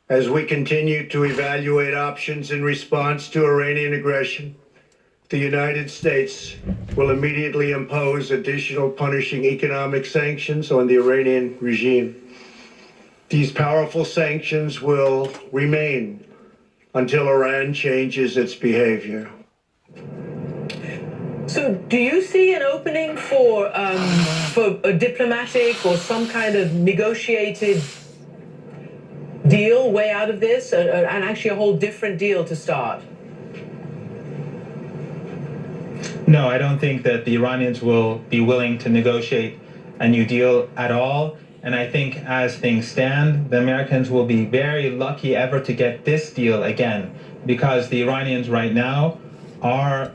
As we continue to evaluate options in response to Iranian aggression, the United States will immediately impose additional punishing economic sanctions on the Iranian regime. These powerful sanctions will remain until Iran changes its behavior. So do you see an opening for a diplomatic or some kind of negotiated deal way out of this, and actually a whole different deal to start? No, I don't think that the Iranians will be willing to negotiate a new deal at all. And I think as things stand, the Americans will be very lucky ever to get this deal again, because the Iranians right now are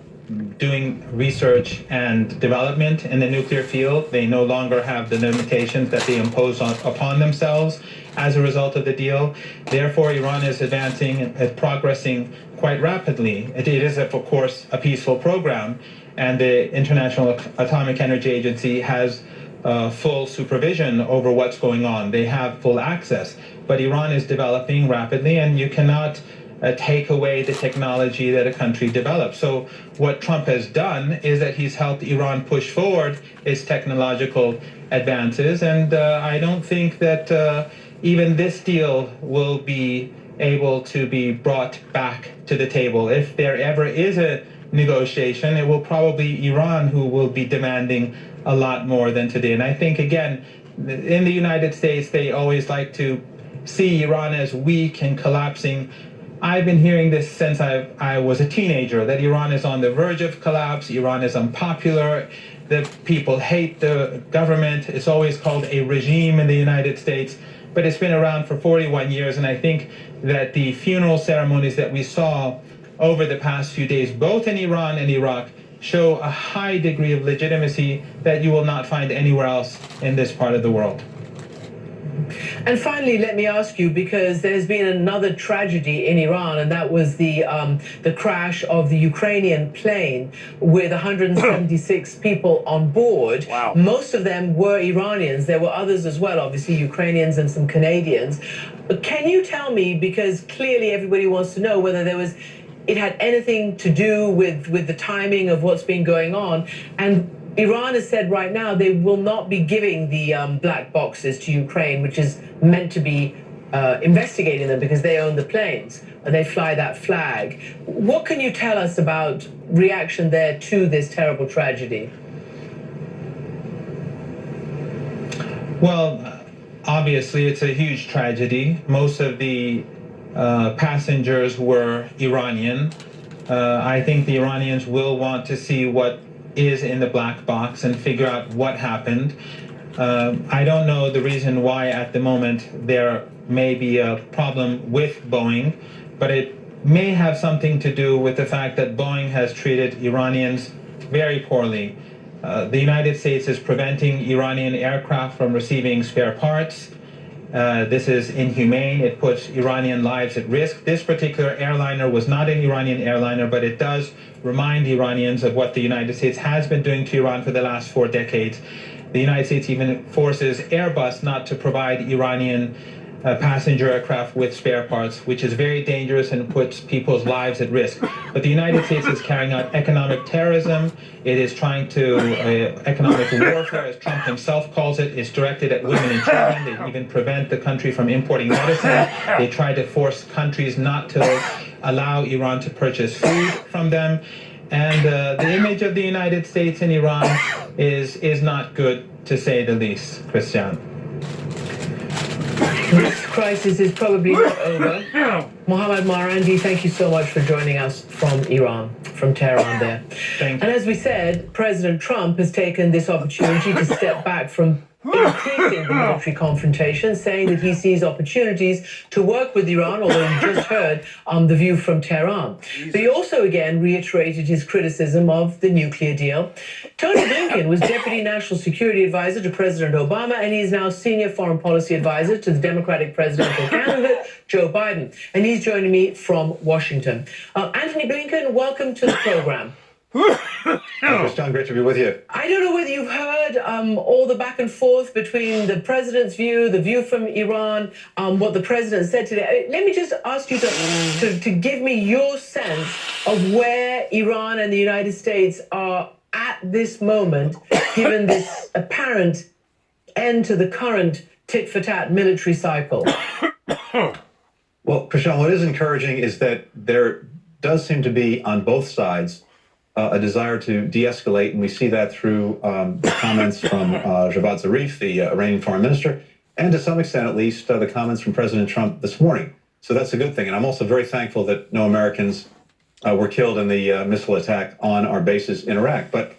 doing research and development in the nuclear field. They no longer have the limitations that they impose upon themselves as a result of the deal. Therefore, Iran is advancing and progressing quite rapidly. It is, of course, a peaceful program, and the International Atomic Energy Agency has full supervision over what's going on. They have full access. But Iran is developing rapidly, and you cannot take away the technology that a country develops. So what Trump has done is that he's helped Iran push forward its technological advances, and I don't think that even this deal will be able to be brought back to the table. If there ever is a negotiation, it will probably be Iran who will be demanding a lot more than today. And I think, again, in the United States, they always like to see Iran as weak and collapsing. I've been hearing this since I was a teenager, that Iran is on the verge of collapse, Iran is unpopular, the people hate the government. It's always called a regime in the United States, but it's been around for 41 years, and I think that the funeral ceremonies that we saw over the past few days, both in Iran and Iraq, show a high degree of legitimacy that you will not find anywhere else in this part of the world. And finally, let me ask you, because there's been another tragedy in Iran, and that was the crash of the Ukrainian plane with 176 people on board. Wow. Most of them were Iranians. There were others as well, obviously Ukrainians and some Canadians. Can you tell me, because clearly everybody wants to know whether it had anything to do with the timing of what's been going on, and Iran has said right now they will not be giving the black boxes to Ukraine, which is meant to be investigating them because they own the planes and they fly that flag. What can you tell us about reaction there to this terrible tragedy? Well, obviously, it's a huge tragedy. Most of the passengers were Iranian. I think the Iranians will want to see what is in the black box and figure out what happened. I don't know the reason why at the moment there may be a problem with Boeing, but it may have something to do with the fact that Boeing has treated Iranians very poorly. The United States is preventing Iranian aircraft from receiving spare parts. This is inhumane. It puts Iranian lives at risk. This particular airliner was not an Iranian airliner, but it does remind Iranians of what the United States has been doing to Iran for the last 4 decades. The United States even forces Airbus not to provide Iranian passenger aircraft with spare parts, which is very dangerous and puts people's lives at risk. But the United States is carrying out economic terrorism. It is trying to, economic warfare, as Trump himself calls it, is directed at women and children. They even prevent the country from importing medicine. They try to force countries not to allow Iran to purchase food from them. And the image of the United States in Iran is not good, to say the least, Christian. This crisis is probably not over. Mohammad Marandi, thank you so much for joining us from Iran, from Tehran there. Thank you. And as we said, President Trump has taken this opportunity to step back from increasing the military confrontation, saying that he sees opportunities to work with Iran, although you just heard The View from Tehran. But he also again reiterated his criticism of the nuclear deal. Tony Blinken was Deputy National Security Advisor to President Obama, and he's now Senior Foreign Policy Advisor to the Democratic presidential candidate, Joe Biden. And he's joining me from Washington. Anthony Blinken, welcome to the program. John, great to be with you. I don't know whether you've heard all the back and forth between the president's view, the view from Iran, what the president said today. Let me just ask you to give me your sense of where Iran and the United States are at this moment, given this apparent end to the current tit-for-tat military cycle. Well, Prashant, what is encouraging is that there does seem to be on both sides a desire to de-escalate, and we see that through the comments from Javad Zarif, the Iranian foreign minister, and to some extent, at least, the comments from President Trump this morning. So that's a good thing. And I'm also very thankful that no Americans were killed in the missile attack on our bases in Iraq. But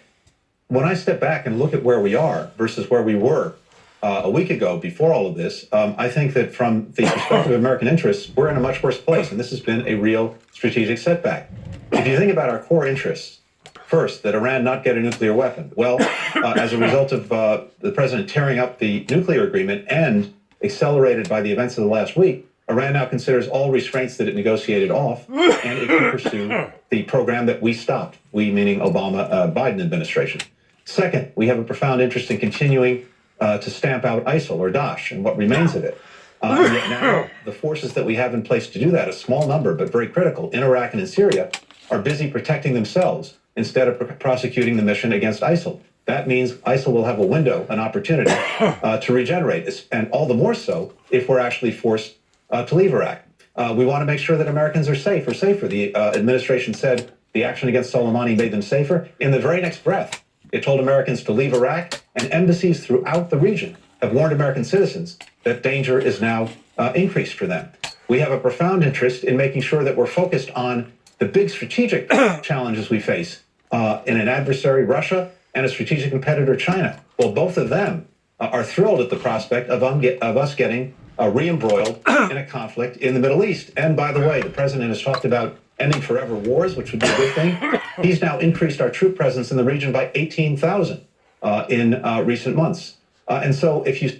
when I step back and look at where we are versus where we were a week ago before all of this, I think that from the perspective of American interests, we're in a much worse place. And this has been a real strategic setback. If you think about our core interests, first, that Iran not get a nuclear weapon. Well, as a result of the president tearing up the nuclear agreement and accelerated by the events of the last week, Iran now considers all restraints that it negotiated off, and it can pursue the program that we stopped, we meaning Obama-Biden administration. Second, we have a profound interest in continuing to stamp out ISIL or Daesh and what remains of it. And yet now, the forces that we have in place to do that, a small number but very critical, in Iraq and in Syria, are busy protecting themselves instead of prosecuting the mission against ISIL. That means ISIL will have a window, an opportunity to regenerate, and all the more so if we're actually forced to leave Iraq. We want to make sure that Americans are safe or safer. The administration said the action against Soleimani made them safer. In the very next breath, it told Americans to leave Iraq, and embassies throughout the region have warned American citizens that danger is now increased for them. We have a profound interest in making sure that we're focused on the big strategic challenges we face in an adversary, Russia, and a strategic competitor, China. Well, both of them are thrilled at the prospect of us getting re-embroiled in a conflict in the Middle East. And by the way, the president has talked about ending forever wars, which would be a good thing. He's now increased our troop presence in the region by 18,000 in recent months. And so if you...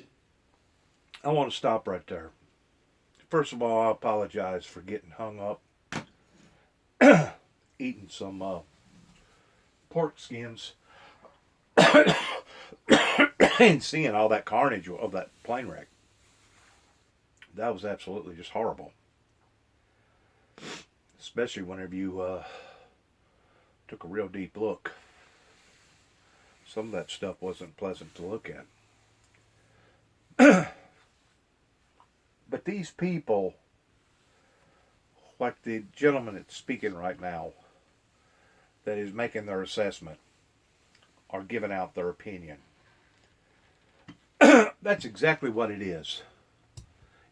I want to stop right there. First of all, I apologize for getting hung up eating some pork skins and seeing all that carnage of that plane wreck. That was absolutely just horrible. Especially whenever you took a real deep look. Some of that stuff wasn't pleasant to look at. But these people, like the gentleman that's speaking right now, that is making their assessment, are giving out their opinion. That's exactly what it is.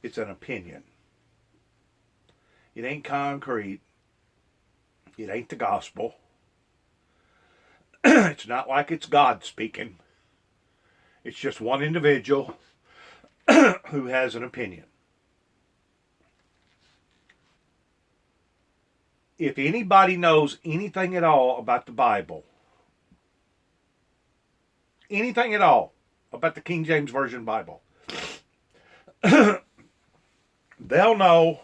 It's an opinion. It ain't concrete. It ain't the gospel. It's not like it's God speaking. It's just one individual who has an opinion. If anybody knows anything at all about the Bible, anything at all about the King James Version Bible, they'll know,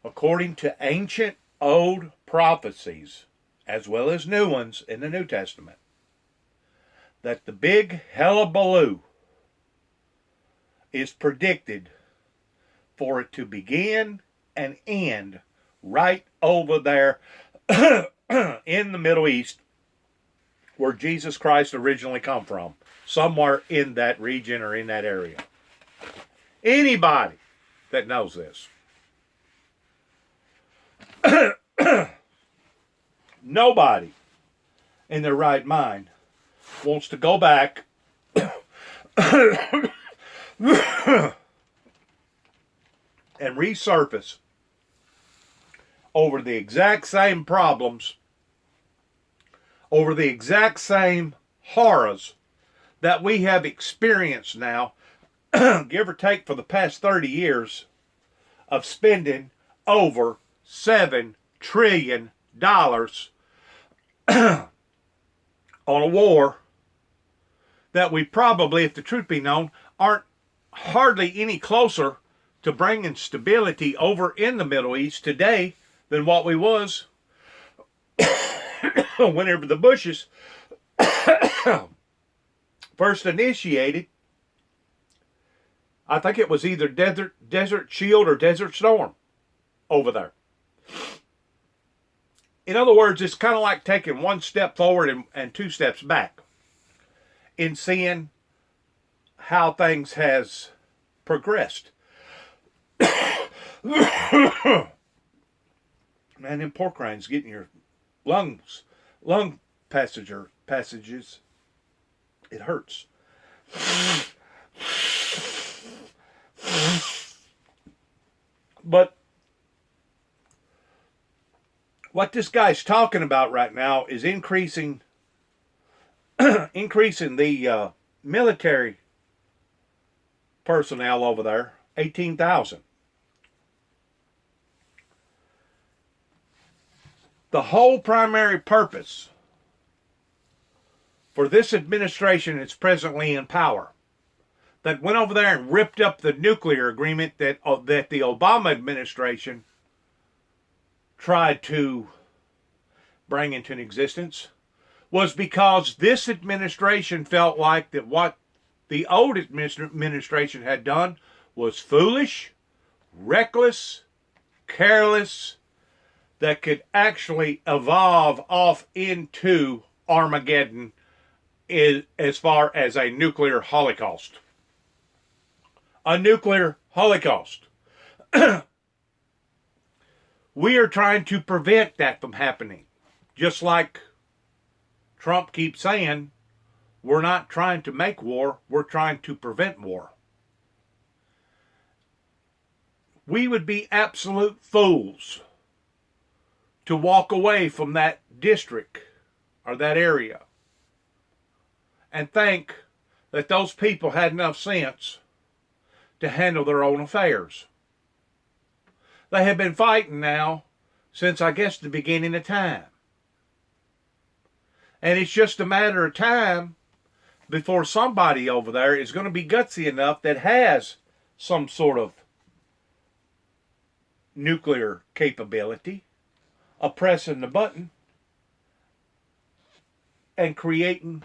according to ancient old prophecies, as well as new ones in the New Testament, that the big hullabaloo is predicted for it to begin and end right over there in the Middle East, where Jesus Christ originally come from, somewhere in that region or in that area. Anybody that knows this. Nobody in their right mind wants to go back and resurface over the exact same problems, over the exact same horrors that we have experienced now, give or take for the past 30 years, of spending over $7 trillion on a war that we probably, if the truth be known, aren't hardly any closer to bringing stability over in the Middle East today than what we was whenever the Bushes first initiated, I think it was either Desert Shield or Desert Storm over there. In other words, it's kind of like taking one step forward and two steps back in seeing how things has progressed. Man, them pork rinds getting your lung passages. It hurts. But what this guy's talking about right now is increasing the military personnel over there, 18,000. The whole primary purpose for this administration that's presently in power, that went over there and ripped up the nuclear agreement that the Obama administration tried to bring into existence, was because this administration felt like that what the old administration had done was foolish, reckless, careless, that could actually evolve off into Armageddon as far as a nuclear holocaust. A nuclear holocaust. We are trying to prevent that from happening. Just like Trump keeps saying, we're not trying to make war, we're trying to prevent war. We would be absolute fools to walk away from that district or that area and think that those people had enough sense to handle their own affairs. They have been fighting now since, I guess, the beginning of time. And it's just a matter of time before somebody over there is going to be gutsy enough that has some sort of nuclear capability of pressing the button and creating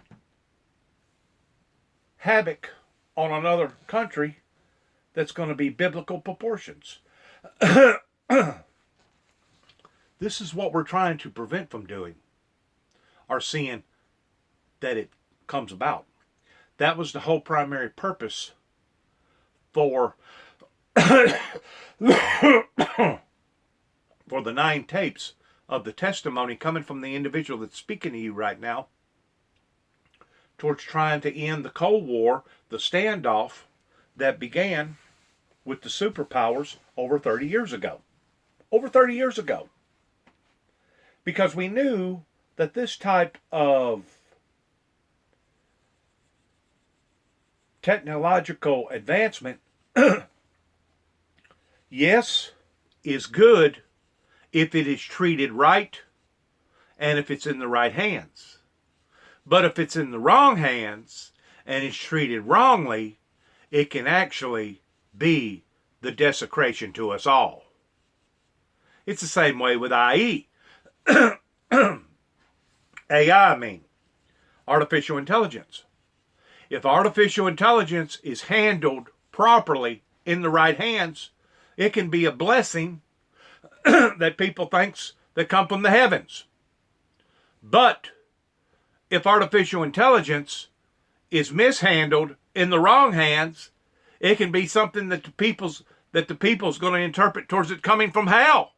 havoc on another country that's going to be biblical proportions. This is what we're trying to prevent from doing, or seeing that it comes about. That was the whole primary purpose for for the 9 tapes of the testimony coming from the individual that's speaking to you right now, towards trying to end the Cold War, the standoff that began with the superpowers over 30 years ago. Over 30 years ago. Because we knew that this type of technological advancement, yes, is good if it is treated right and if it's in the right hands. But if it's in the wrong hands and it's treated wrongly, it can actually be the desecration to us all. It's the same way with IE. AI, I mean, artificial intelligence. If artificial intelligence is handled properly in the right hands, it can be a blessing that people thinks that come from the heavens. But if artificial intelligence is mishandled in the wrong hands, it can be something that the people's going to interpret towards it coming from hell.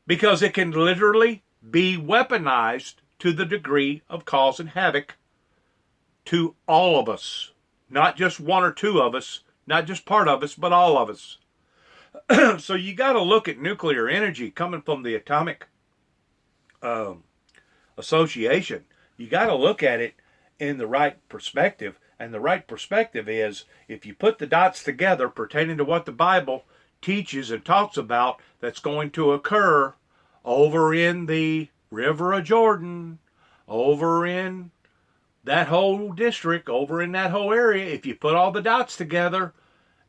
Because it can literally be weaponized to the degree of causing havoc to all of us. Not just one or two of us, not just part of us, but all of us. So you got to look at nuclear energy coming from the Atomic Association. You got to look at it in the right perspective. And the right perspective is, if you put the dots together pertaining to what the Bible teaches and talks about that's going to occur over in the River of Jordan, over in that whole district, over in that whole area, if you put all the dots together,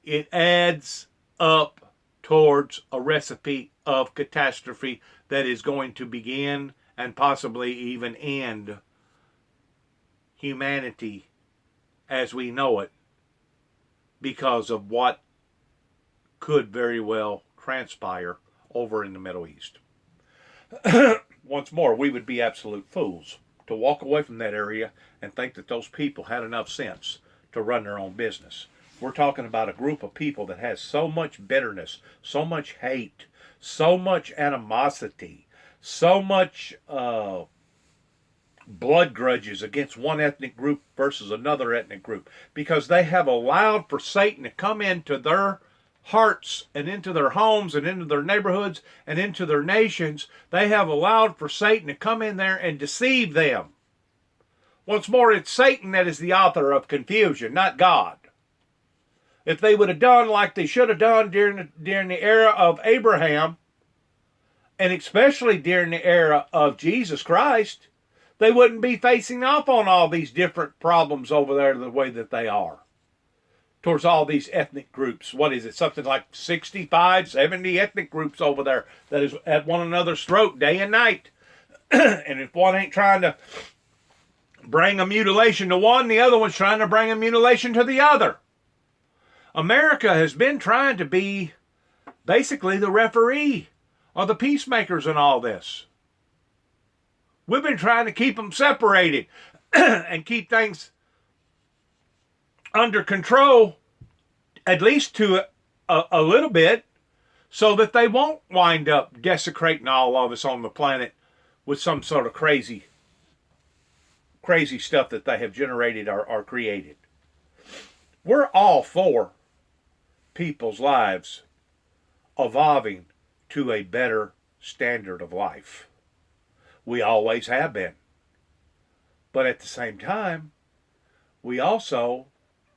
it adds up towards a recipe of catastrophe that is going to begin and possibly even end humanity as we know it because of what could very well transpire over in the Middle East. Once more, we would be absolute fools to walk away from that area and think that those people had enough sense to run their own business. We're talking about a group of people that has so much bitterness, so much hate, so much animosity, so much blood grudges against one ethnic group versus another ethnic group, because they have allowed for Satan to come into their hearts and into their homes and into their neighborhoods and into their nations. They have allowed for Satan to come in there and deceive them. Once more, it's Satan that is the author of confusion, not God. If they would have done like they should have done during the era of Abraham, and especially during the era of Jesus Christ, they wouldn't be facing off on all these different problems over there the way that they are towards all these ethnic groups. What is it? Something like 65, 70 ethnic groups over there that is at one another's throat day and night. And if one ain't trying to bring a mutilation to one, the other one's trying to bring a mutilation to the other. America has been trying to be basically the referee or the peacemakers in all this. We've been trying to keep them separated and keep things under control, at least to a little bit, so that they won't wind up desecrating all of us on the planet with some sort of crazy stuff that they have generated or created. We're all for people's lives evolving to a better standard of life. We always have been. But at the same time, we also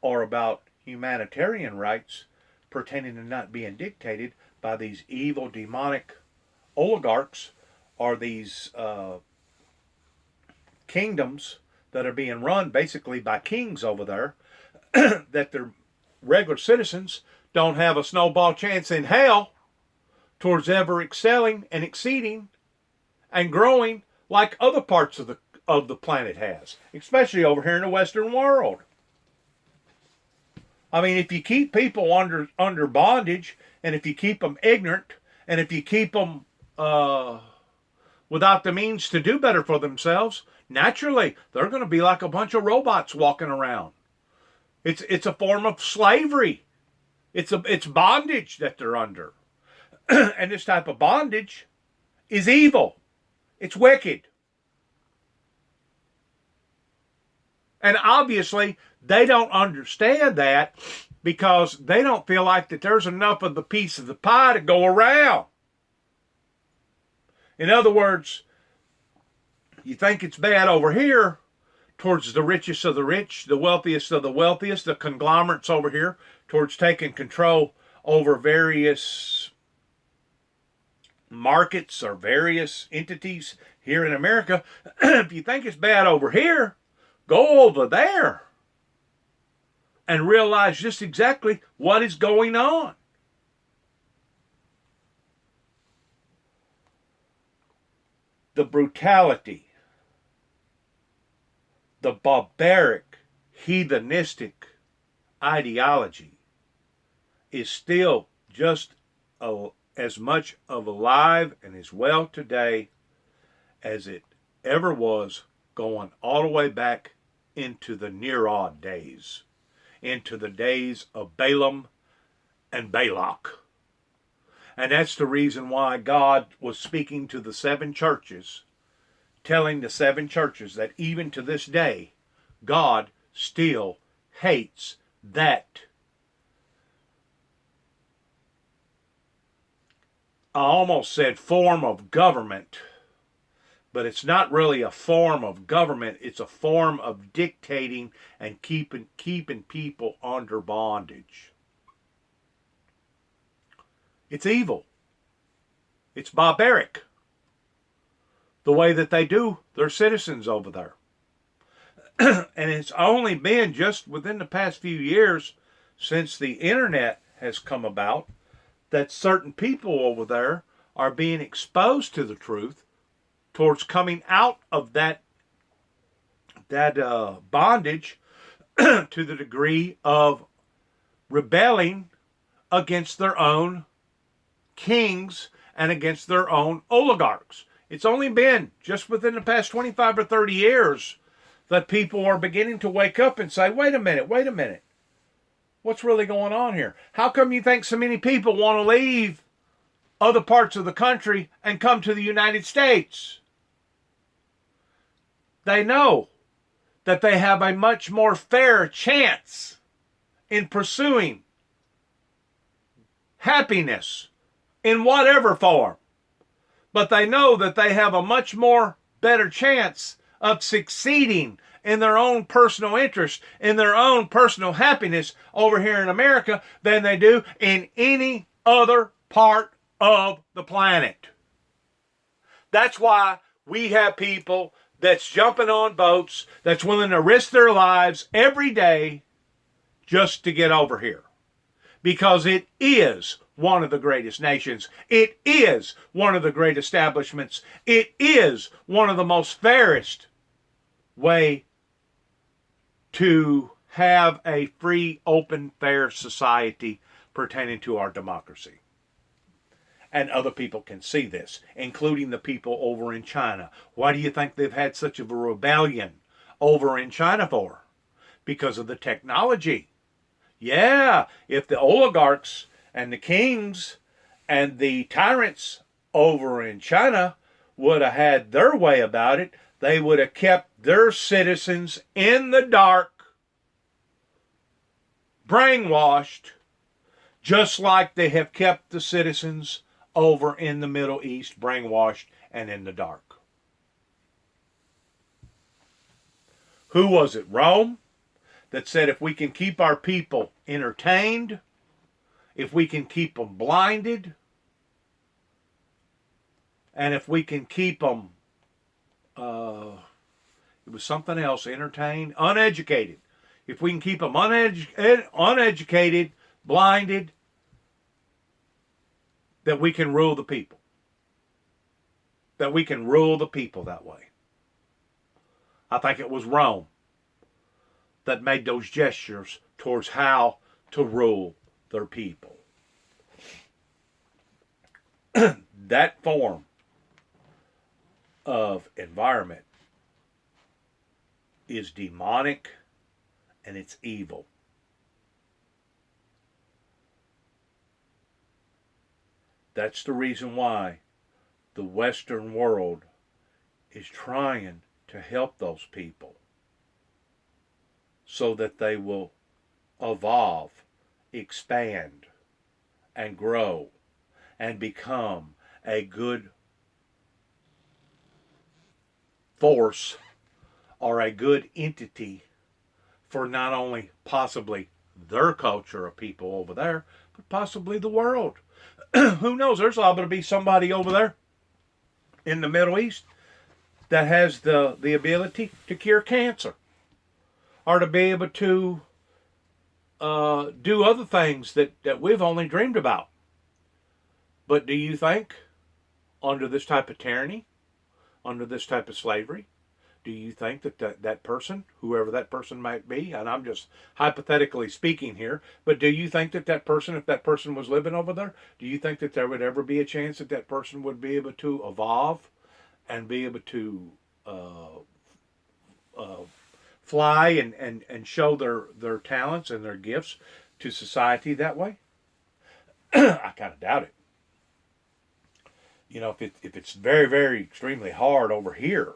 are about humanitarian rights pertaining to not being dictated by these evil, demonic oligarchs or these kingdoms that are being run basically by kings over there, that their regular citizens don't have a snowball chance in hell towards ever excelling and exceeding and growing like other parts of the planet has, especially over here in the Western world. I mean, if you keep people under bondage, and if you keep them ignorant, and if you keep them without the means to do better for themselves, naturally they're going to be like a bunch of robots walking around. It's a form of slavery. It's bondage that they're under. And this type of bondage is evil. It's wicked. And obviously, they don't understand that because they don't feel like that there's enough of the piece of the pie to go around. In other words, you think it's bad over here towards the richest of the rich, the wealthiest of the wealthiest, the conglomerates over here, towards taking control over various markets or various entities here in America. If you think it's bad over here, go over there and realize just exactly what is going on. The brutality, the barbaric, heathenistic ideology is still just as much of alive and as well today as it ever was, going all the way back into the Nimrod days, into the days of Balaam and Balak. And that's the reason why God was speaking to the 7 churches, telling the 7 churches that even to this day, God still hates that. I almost said form of government, but it's not really a form of government. It's a form of dictating and keeping people under bondage. It's evil. It's barbaric. The way that they do their citizens over there. And it's only been just within the past few years since the internet has come about that certain people over there are being exposed to the truth towards coming out of that bondage to the degree of rebelling against their own kings and against their own oligarchs. It's only been just within the past 25 or 30 years that people are beginning to wake up and say, wait a minute. What's really going on here? How come you think so many people want to leave other parts of the country and come to the United States? They know that they have a much more fair chance in pursuing happiness in whatever form. But they know that they have a much more better chance of succeeding in their own personal interest, in their own personal happiness over here in America than they do in any other part of the planet. That's why we have people that's jumping on boats, that's willing to risk their lives every day just to get over here. Because it is one of the greatest nations. It is one of the great establishments. It is one of the most fairest way to have a free, open, fair society pertaining to our democracy. And other people can see this, including the people over in China. Why do you think they've had such of a rebellion over in China for? Because of the technology. Yeah, if the oligarchs and the kings and the tyrants over in China would have had their way about it, they would have kept their citizens in the dark, brainwashed, just like they have kept the citizens over in the Middle East brainwashed and in the dark. Who was it? Rome? That said, if we can keep our people entertained, if we can keep them blinded, and if we can keep them, it was something else, entertained, uneducated. If we can keep them uneducated, blinded, that we can rule the people. That we can rule the people that way. I think it was Rome that made those gestures towards how to rule their people. That form of environment is demonic and it's evil. That's the reason why the Western world is trying to help those people so that they will evolve, expand, and grow and become a good force or a good entity for not only possibly their culture of people over there, but possibly the world. Who knows? There's liable to be somebody over there in the Middle East that has the ability to cure cancer or to be able to do other things that we've only dreamed about. But do you think, under this type of tyranny, under this type of slavery, do you think that person, whoever that person might be, and I'm just hypothetically speaking here, but do you think that person, if that person was living over there, do you think that there would ever be a chance that person would be able to evolve and be able to fly and show their talents and their gifts to society that way? I kind of doubt it. You know, if it's very, very extremely hard over here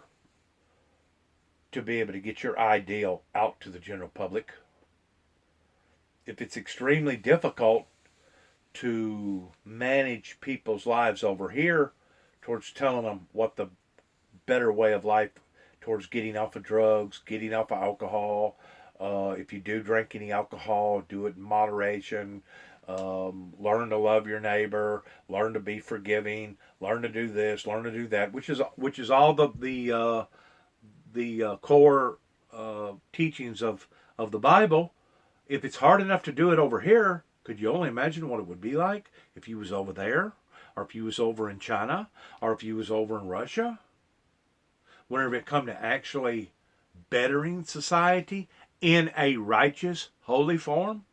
to be able to get your ideal out to the general public, if it's extremely difficult to manage people's lives over here towards telling them what the better way of life towards getting off of drugs, getting off of alcohol, if you do drink any alcohol, do it in moderation, learn to love your neighbor, learn to be forgiving, learn to do this, learn to do that, which is all the core teachings of the Bible. If it's hard enough to do it over here, could you only imagine what it would be like if you was over there, or if you was over in China, or if you was over in Russia? whenever it come to actually bettering society in a righteous, holy form?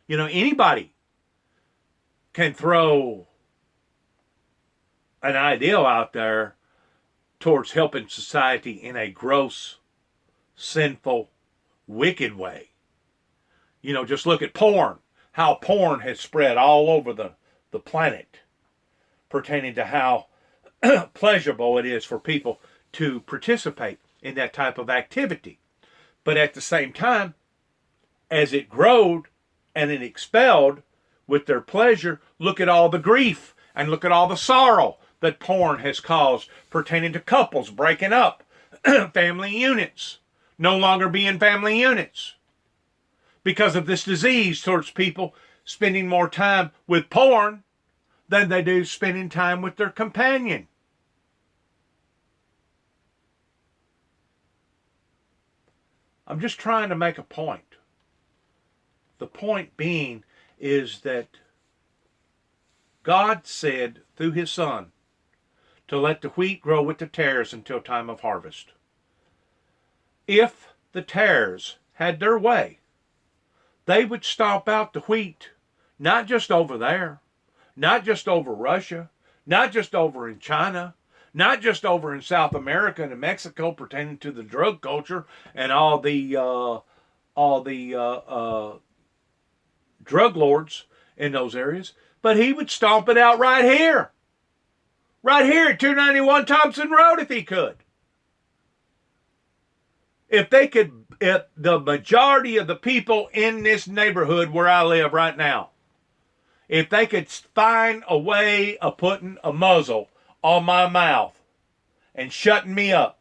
You know, anybody can throw an ideal out there towards helping society in a gross, sinful, wicked way. You know, just look at porn, how porn has spread all over the planet, pertaining to how pleasurable it is for people to participate in that type of activity. But at the same time, as it growed and it expelled with their pleasure, look at all the grief and look at all the sorrow that porn has caused pertaining to couples breaking up, family units no longer being family units because of this disease towards people spending more time with porn than they do spending time with their companion. I'm just trying to make a point. The point being is that God said through his Son to let the wheat grow with the tares until time of harvest. If the tares had their way, they would stomp out the wheat, not just over there, not just over Russia, not just over in China, not just over in South America and Mexico pertaining to the drug culture and all the drug lords in those areas, but he would stomp it out right here at 291 Thompson Road if he could. If the majority of the people in this neighborhood where I live right now, if they could find a way of putting a muzzle on my mouth and shutting me up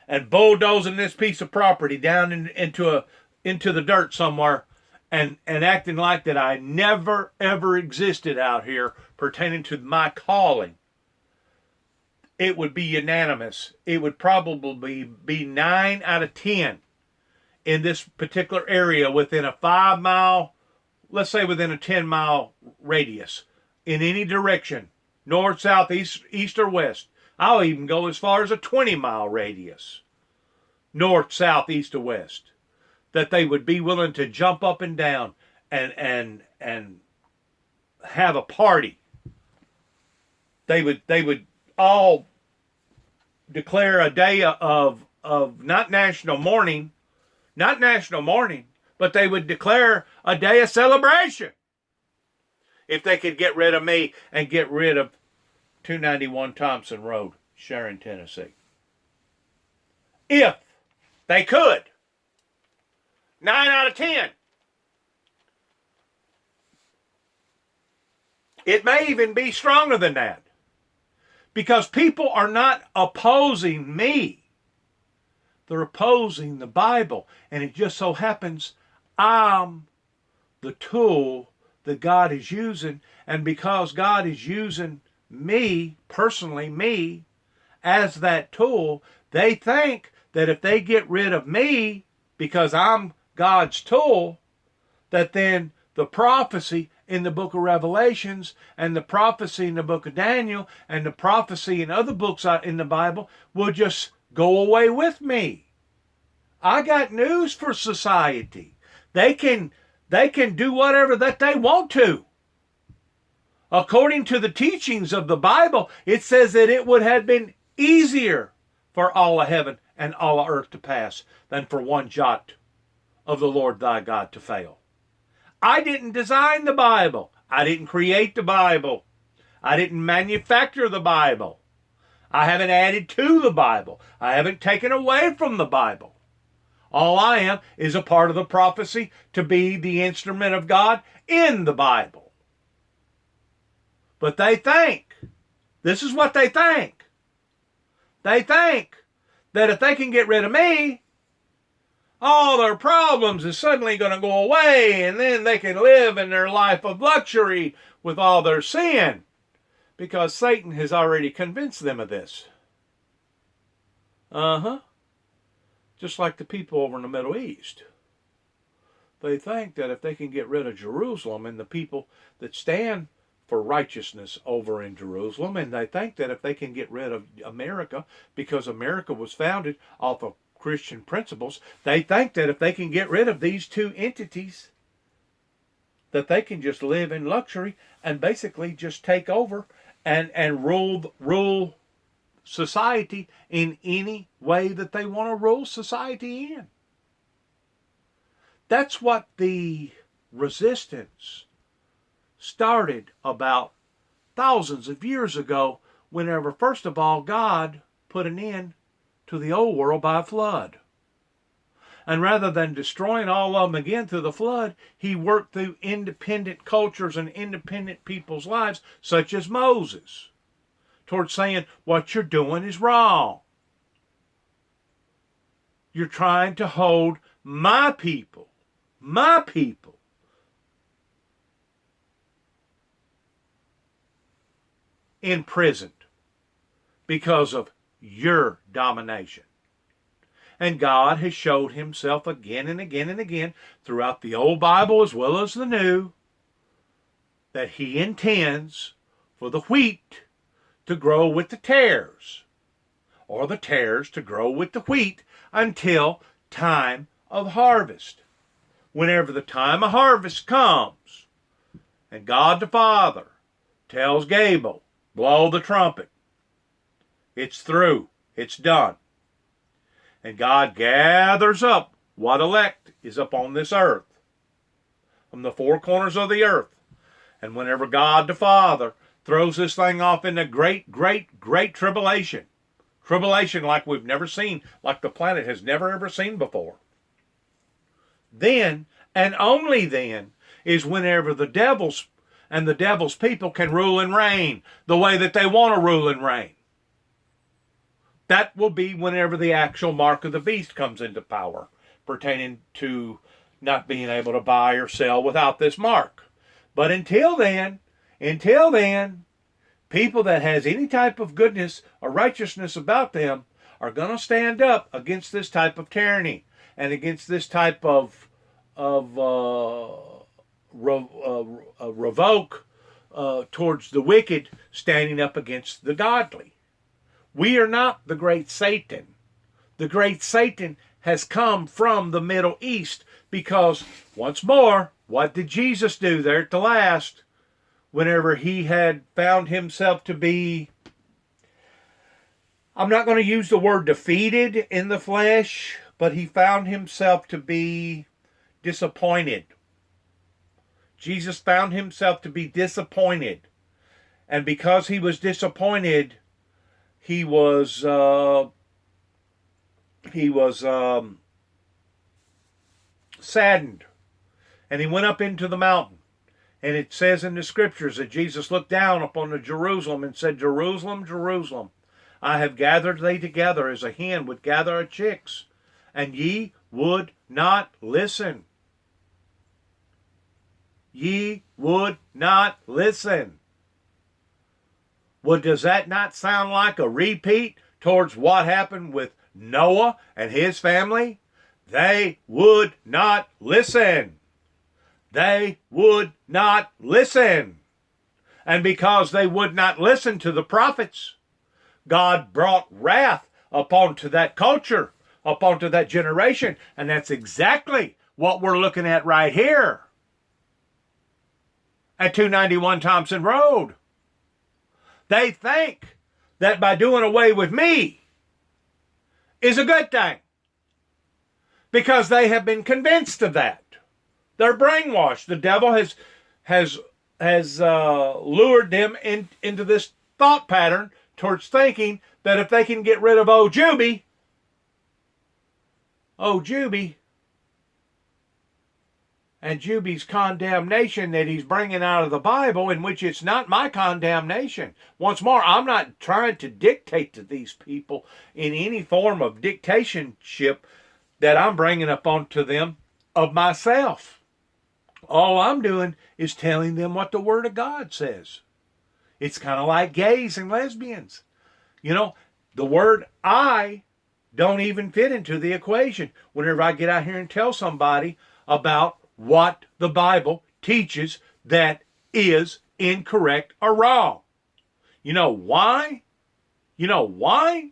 and bulldozing this piece of property down into the dirt somewhere and acting like that I never ever existed out here pertaining to my calling, it would be unanimous. It would probably be 9 out of 10 in this particular area within a 5 mile, let's say within a 10 mile radius in any direction, north, south, east, or west. I'll even go as far as a 20 mile radius, north, south, east, or west, that they would be willing to jump up and down and have a party. They would all declare a day of not national mourning, but they would declare a day of celebration if they could get rid of me and get rid of 291 Thompson Road, Sharon, Tennessee. If they could. 9 out of 10. It may even be stronger than that. Because people are not opposing me. They're opposing the Bible. And it just so happens I'm the tool that God is using. And because God is using me, personally me, as that tool, they think that if they get rid of me because I'm God's tool, that then the prophecy in the book of Revelations and the prophecy in the book of Daniel and the prophecy in other books in the Bible will just go away with me. I got news for society. They can do whatever that they want to. According to the teachings of the Bible, it says that it would have been easier for all of heaven and all of earth to pass than for one jot of the Lord thy God to fail. I didn't design the Bible. I didn't create the Bible. I didn't manufacture the Bible. I haven't added to the Bible. I haven't taken away from the Bible. All I am is a part of the prophecy to be the instrument of God in the Bible. But they think, this is what they think. They think that if they can get rid of me, all their problems is suddenly going to go away, and then they can live in their life of luxury with all their sin, because Satan has already convinced them of this. Just like the people over in the Middle East. They think that if they can get rid of Jerusalem and the people that stand for righteousness over in Jerusalem, and they think that if they can get rid of America, because America was founded off of Christian principles, they think that if they can get rid of these two entities, that they can just live in luxury and basically just take over and rule society in any way that they want to rule society in. That's what the resistance started about thousands of years ago, whenever, first of all, God put an end to the old world by a flood. And rather than destroying all of them again through the flood, he worked through independent cultures and independent people's lives, such as Moses, towards saying, what you're doing is wrong. You're trying to hold my people, imprisoned because of your domination. And God has showed himself again and again and again throughout the Old Bible as well as the New that he intends for the wheat to grow with the tares, or the tares to grow with the wheat until time of harvest. Whenever the time of harvest comes, and God the Father tells Gable, blow the trumpet, it's through, it's done. And God gathers up what elect is upon this earth, from the four corners of the earth. And whenever God the Father throws this thing off into great, great, great tribulation, tribulation like we've never seen, like the planet has never ever seen before, then, and only then, is whenever the devils and the devil's people can rule and reign the way that they want to rule and reign. That will be whenever the actual mark of the beast comes into power, pertaining to not being able to buy or sell without this mark. But until then, people that has any type of goodness or righteousness about them are going to stand up against this type of tyranny and against this type of revoke towards the wicked standing up against the godly. We are not the great Satan. The great Satan has come from the Middle East because, once more, what did Jesus do there at the last? Whenever he had found himself to be, I'm not going to use the word defeated in the flesh, but he found himself to be disappointed. Jesus found himself to be disappointed. And because he was disappointed, he was saddened. And he went up into the mountain. And it says in the scriptures that Jesus looked down upon the Jerusalem and said, Jerusalem, Jerusalem, I have gathered thee together as a hen would gather her chicks, and ye would not listen. Ye would not listen. Well, does that not sound like a repeat towards what happened with Noah and his family? They would not listen. They would not listen. And because they would not listen to the prophets, God brought wrath upon to that culture, upon to that generation. And that's exactly what we're looking at right here at 291 Thompson Road. They think that by doing away with me is a good thing because they have been convinced of that. They're brainwashed. The devil has lured them into this thought pattern towards thinking that if they can get rid of old Juby, and Juby's condemnation that he's bringing out of the Bible, in which it's not my condemnation. Once more, I'm not trying to dictate to these people in any form of dictatorship that I'm bringing up onto them of myself. All I'm doing is telling them what the Word of God says. It's kind of like gays and lesbians. You know, the word I don't even fit into the equation whenever I get out here and tell somebody about what the Bible teaches that is incorrect or wrong. You know why? You know why?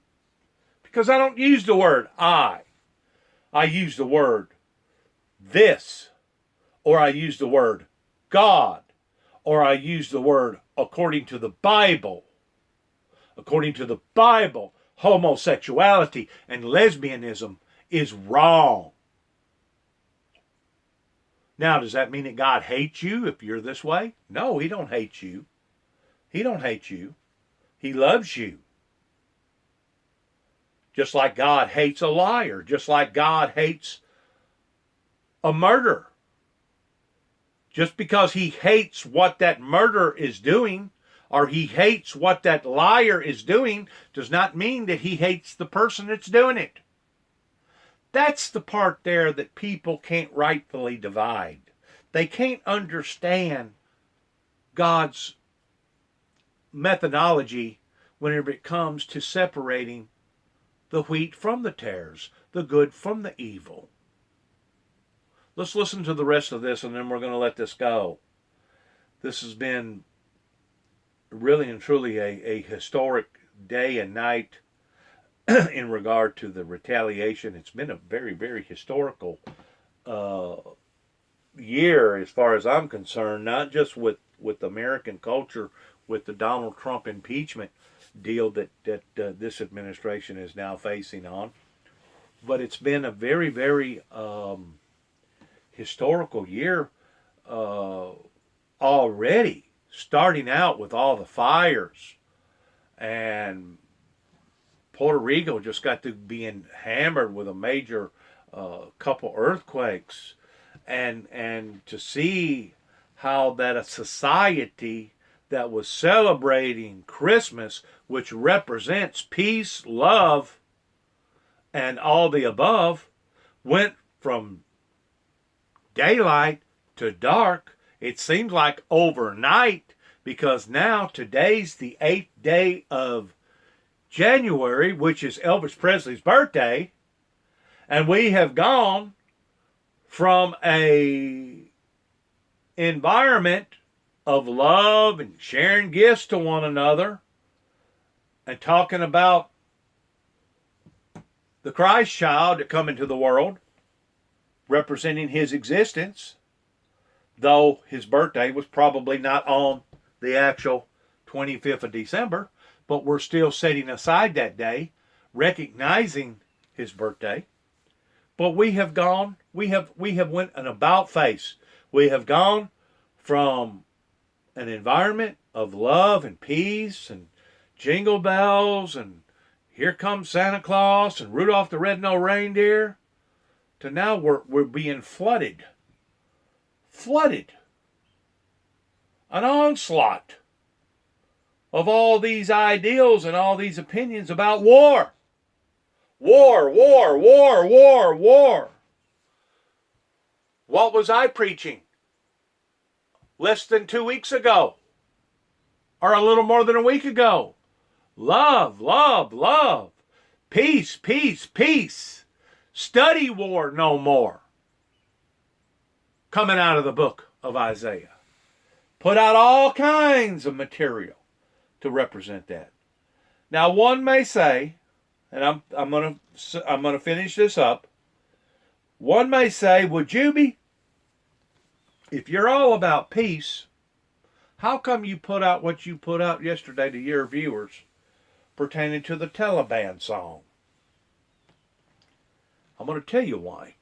Because I don't use the word I. I use the word this, or I use the word God, or I use the word according to the Bible. According to the Bible, homosexuality and lesbianism is wrong. Now, does that mean that God hates you if you're this way? No, he don't hate you. He don't hate you. He loves you. Just like God hates a liar, just like God hates a murderer. Just because he hates what that murderer is doing, or he hates what that liar is doing, does not mean that he hates the person that's doing it. That's the part there that people can't rightfully divide. They can't understand God's methodology whenever it comes to separating the wheat from the tares, the good from the evil. Let's listen to the rest of this and then we're going to let this go. This has been really and truly a historic day and night in regard to the retaliation. It's been a very, very historical year as far as I'm concerned, not just with American culture, with the Donald Trump impeachment deal that this administration is now facing on, but it's been a very, very historical year already, starting out with all the fires, and Puerto Rico just got to being hammered with a major couple earthquakes, and to see how that a society that was celebrating Christmas, which represents peace, love, and all the above, went from daylight to dark. It seems like overnight, because now today's the 8th day of January, which is Elvis Presley's birthday, and we have gone from a environment of love and sharing gifts to one another and talking about the Christ child that come into the world, representing his existence, though his birthday was probably not on the actual 25th of December, but we're still setting aside that day, recognizing his birthday. But we have went an about face. We have gone from an environment of love and peace and jingle bells and here comes Santa Claus and Rudolph the Red-Nosed Reindeer, to now we're being flooded. An onslaught of all these ideals and all these opinions about war. War. What was I preaching less than 2 weeks ago? Or a little more than a week ago? Love. Peace. Study war no more. Coming out of the book of Isaiah. Put out all kinds of material to represent that. Now one may say, and I'm gonna finish this up. One may say, well, Juby, if you're all about peace, how come you put out what you put out yesterday to your viewers pertaining to the Taliban song? I'm going to tell you why.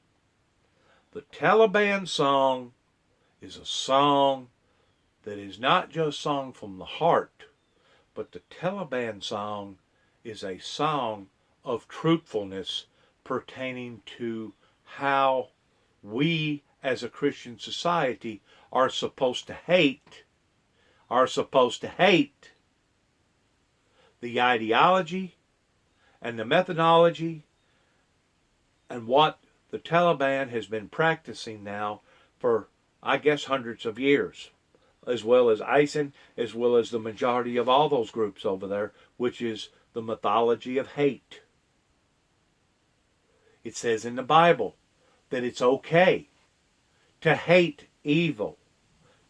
The Taliban song is a song that is not just sung from the heart, but the Taliban song is a song of truthfulness pertaining to how we as a Christian society are supposed to hate the ideology and the methodology and what the Taliban has been practicing now for, I guess, hundreds of years, as well as ISIL, as well as the majority of all those groups over there, which is the mythology of hate. It says in the Bible that it's okay to hate evil,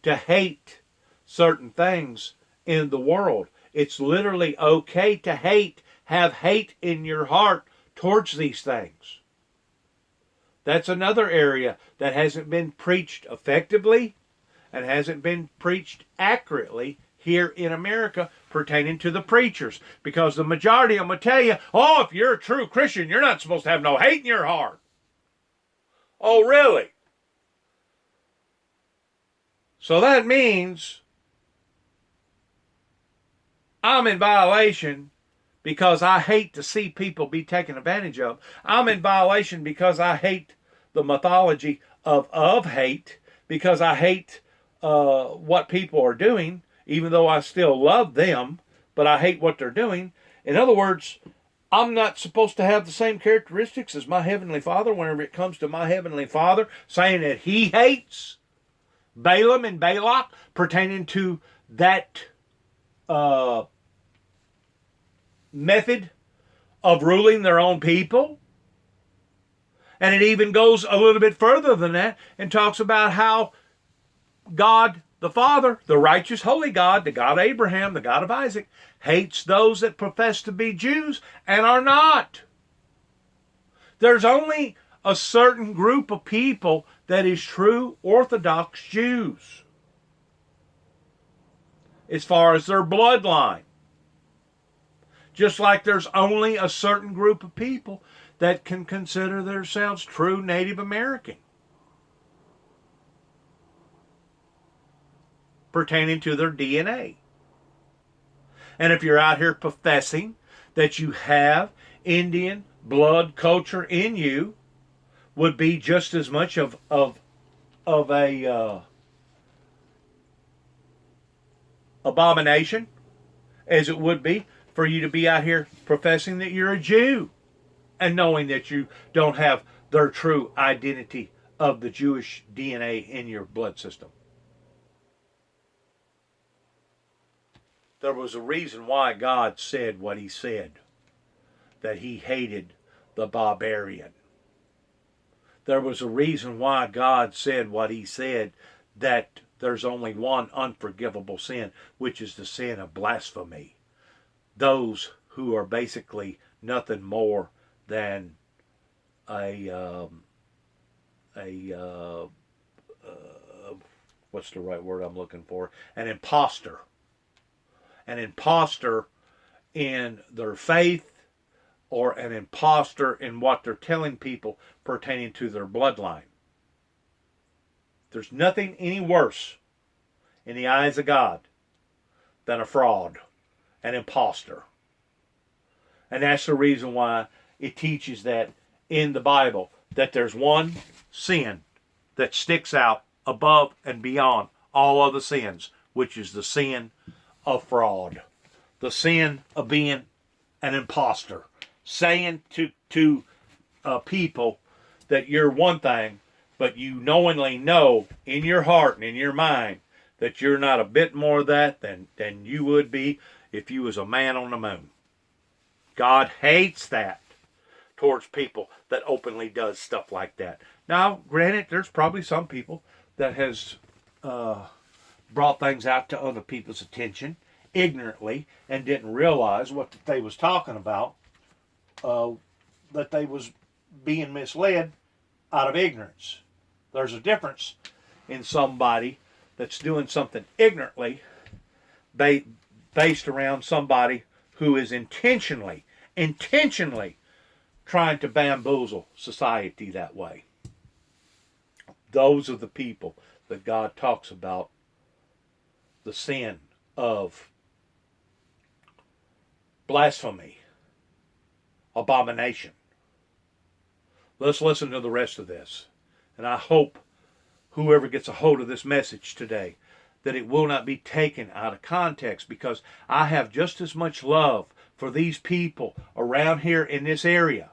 to hate certain things in the world. It's literally okay to hate, have hate in your heart towards these things. That's another area that hasn't been preached effectively and hasn't been preached accurately here in America pertaining to the preachers. Because the majority of them will tell you, oh, if you're a true Christian, you're not supposed to have no hate in your heart. Oh, really? So that means I'm in violation because I hate to see people be taken advantage of. I'm in violation because I hate the mythology of hate, because I hate what people are doing, even though I still love them, but I hate what they're doing. In other words, I'm not supposed to have the same characteristics as my Heavenly Father whenever it comes to my Heavenly Father saying that He hates Balaam and Balak pertaining to that method of ruling their own people. And it even goes a little bit further than that and talks about how God the Father, the righteous holy God, the God of Abraham, the God of Isaac, hates those that profess to be Jews and are not. There's only a certain group of people that is true Orthodox Jews as far as their bloodline. Just like there's only a certain group of people that can consider themselves true Native American pertaining to their DNA. And if you're out here professing that you have Indian blood culture in you, would be just as much of a abomination as it would be for you to be out here professing that you're a Jew and knowing that you don't have their true identity of the Jewish DNA in your blood system. There was a reason why God said what He said, that He hated the barbarian. There was a reason why God said what He said, that there's only one unforgivable sin, which is the sin of blasphemy. Those who are basically nothing more than what's the right word I'm looking for? An imposter. An imposter in their faith, or an imposter in what they're telling people pertaining to their bloodline. There's nothing any worse in the eyes of God than a fraud, an imposter. And that's the reason why it teaches that in the Bible, that there's one sin that sticks out above and beyond all other sins, which is the sin of fraud. The sin of being an imposter. Saying to people that you're one thing, but you knowingly know in your heart and in your mind that you're not a bit more of that than you would be if you was a man on the moon. God hates that towards people that openly does stuff like that. Now, granted, there's probably some people that has brought things out to other people's attention ignorantly and didn't realize what they was talking about, that they was being misled out of ignorance. There's a difference in somebody that's doing something ignorantly based around somebody who is intentionally trying to bamboozle society that way. Those are the people that God talks about the sin of blasphemy, abomination. Let's listen to the rest of this. And I hope whoever gets a hold of this message today, that it will not be taken out of context, because I have just as much love for these people around here in this area